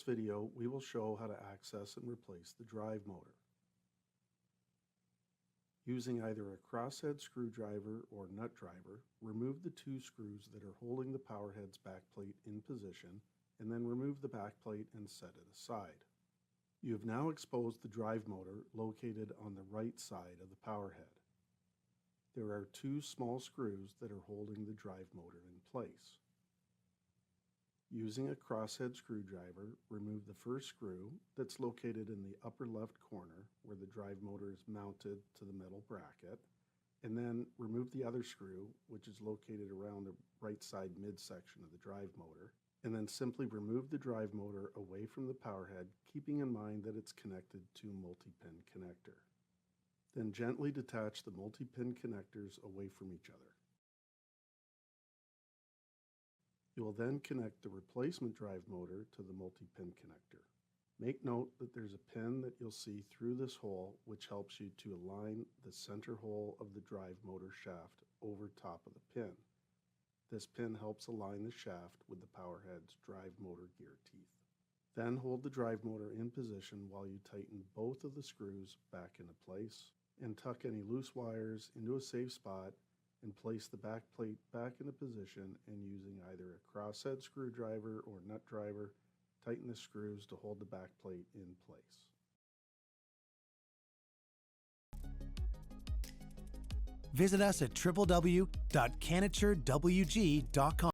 this video, we will show how to access and replace the drive motor. Using either a crosshead screwdriver or nut driver, remove the two screws that are holding the power head's backplate in position, and then remove the backplate and set it aside. You have now exposed the drive motor located on the right side of the power head. There are two small screws that are holding the drive motor in place. Using a crosshead screwdriver, remove the first screw that's located in the upper left corner where the drive motor is mounted to the metal bracket, and then remove the other screw, which is located around the right side midsection of the drive motor, and then simply remove the drive motor away from the power head, keeping in mind that it's connected to a multi-pin connector. Then gently detach the multi-pin connectors away from each other. You will then connect the replacement drive motor to the multi-pin connector. Make note that there's a pin that you'll see through this hole which helps you to align the center hole of the drive motor shaft over top of the pin. This pin helps align the shaft with the power head's drive motor gear teeth. Then hold the drive motor in position while you tighten both of the screws back into place and tuck any loose wires into a safe spot and place the back plate back into position, and using either a crosshead screwdriver or nut driver, tighten the screws to hold the back plate in place. Visit us at www.CanatureWG.com.